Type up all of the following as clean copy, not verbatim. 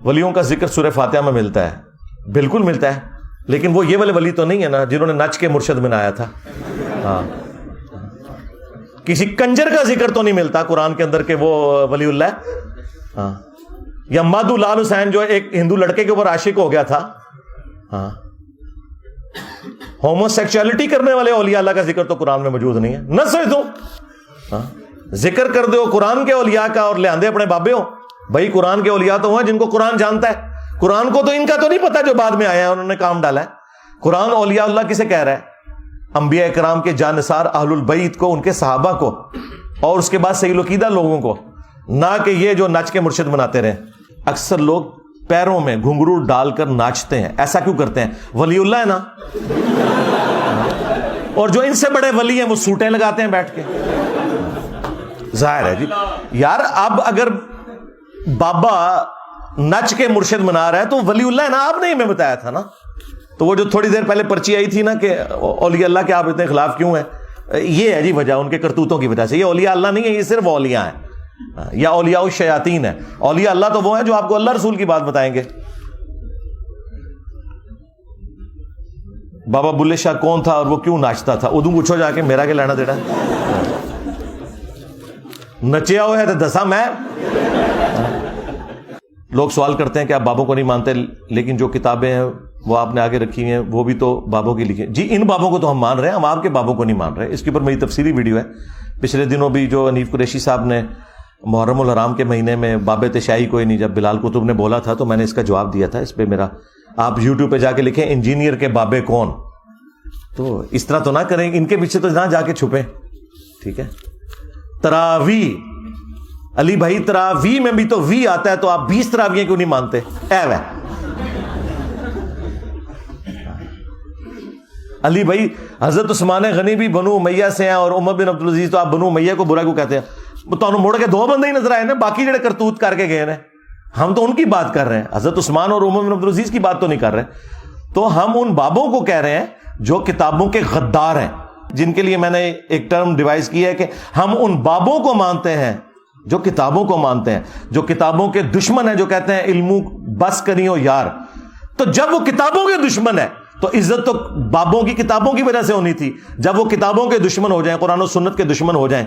ولیوں کا ذکر سورہ فاتحہ میں ملتا ہے، بالکل ملتا ہے، لیکن وہ یہ والے ولی تو نہیں ہے نا جنہوں نے نچ کے مرشد بنایا تھا. ہاں، کسی کنجر کا ذکر تو نہیں ملتا قرآن کے اندر کہ وہ ولی اللہ ہے. ہاں، یا مادھو لال حسین جو ایک ہندو لڑکے کے اوپر عاشق ہو گیا تھا. ہاں، ہومو سیکچولیٹی کرنے والے اولیاء اللہ کا ذکر تو قرآن میں موجود نہیں ہے. نہ سمجھ دو. ہاں، ذکر کر دو قرآن کے اولیاء کا اور لے آندے اپنے بابے ہو. بھائی قرآن کے اولیاء تو ہیں جن کو قرآن جانتا ہے. قرآن کو تو ان کا تو نہیں پتا جو بعد میں آیا ہے انہوں نے کام ڈالا ہے. قرآن اولیاء اللہ کسے کہہ رہا ہے؟ انبیاء کرام کے جانثار اہل البیت کو، ان کے صحابہ کو، اور اس کے بعد صحیح العقیدہ لوگوں کو، نہ کہ یہ جو نچ کے مرشد بناتے رہے. اکثر لوگ پیروں میں گھنگرو ڈال کر ناچتے ہیں. ایسا کیوں کرتے ہیں؟ ولی اللہ ہے نا. اور جو ان سے بڑے ولی ہیں وہ سوٹیں لگاتے ہیں بیٹھ کے. ظاہر ہے جی یار، اب اگر بابا نچ کے مرشد بنا رہا ہے تو ولی اللہ ہے نا. آپ نے ہمیں بتایا تھا نا. تو وہ جو تھوڑی دیر پہلے پرچی آئی تھی نا کہ اولیاء اللہ کے آپ اتنے خلاف کیوں ہیں، یہ ہے جی وجہ، ان کے کرتوتوں کی وجہ سے. یہ اولیاء اللہ نہیں ہے، یہ صرف اولیاء ہیں، یا اولیاء الشیاطین ہے. اولیاء اللہ تو وہ ہیں جو آپ کو اللہ رسول کی بات بتائیں گے. بابا بلے شاہ کون تھا اور وہ کیوں ناچتا تھا؟ ادو پوچھو جا کے، میرا کیا لینا دینا. نچیا ہوا ہے تو دسا میں. لوگ سوال کرتے ہیں کہ آپ بابوں کو نہیں مانتے، لیکن جو کتابیں ہیں وہ آپ نے آگے رکھی ہیں وہ بھی تو بابوں کی لکھی. جی ان بابوں کو تو ہم مان رہے ہیں، ہم آپ کے بابوں کو نہیں مان رہے. اس کے اوپر میری تفصیلی ویڈیو ہے. پچھلے دنوں بھی جو حنیف قریشی صاحب نے محرم الحرام کے مہینے میں باب تشیع کوئی نہیں، جب بلال قطب نے بولا تھا تو میں نے اس کا جواب دیا تھا. اس پہ میرا آپ یوٹیوب پہ جا کے لکھیں انجینئر کے بابے کون. تو اس طرح تو نہ کریں، ان کے پیچھے تو نہ جا کے چھپیں. ٹھیک ہے. تراوی علی بھائی، تراوی میں بھی تو وی آتا ہے، تو آپ 20 تراوییں کیوں نہیں مانتے؟ علی بھائی حضرت عثمان غنی بھی بنو امیہ سے ہیں اور عمر بن عبدالعزیز، تو آپ بنو امیہ کو برا کیوں کہتے ہیں؟ تو مڑ کے 2 بندے ہی نظر آئے نا، باقی جڑے کرتوت کر کے گئے نا، ہم تو ان کی بات کر رہے ہیں. حضرت عثمان اور عمر بن عبدالعزیز کی بات تو نہیں کر رہے. تو ہم ان بابوں کو کہہ رہے ہیں جو کتابوں کے غدار ہیں، جن کے لیے میں نے ایک ٹرم ڈیوائز کی ہے کہ ہم ان بابوں کو مانتے ہیں جو کتابوں کو مانتے ہیں، جو کتابوں کے دشمن ہیں، جو کہتے ہیں علمو بس کریو یار. تو جب وہ کتابوں کے دشمن ہے تو عزت تو بابوں کی کتابوں کی وجہ سے ہونی تھی. جب وہ کتابوں کے دشمن ہو جائیں، قرآن و سنت کے دشمن ہو جائیں،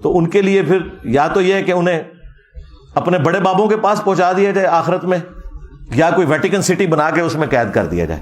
تو ان کے لیے پھر یا تو یہ ہے کہ انہیں اپنے بڑے بابوں کے پاس پہنچا دیا جائے آخرت میں، یا کوئی ویٹیکن سٹی بنا کے اس میں قید کر دیا جائے.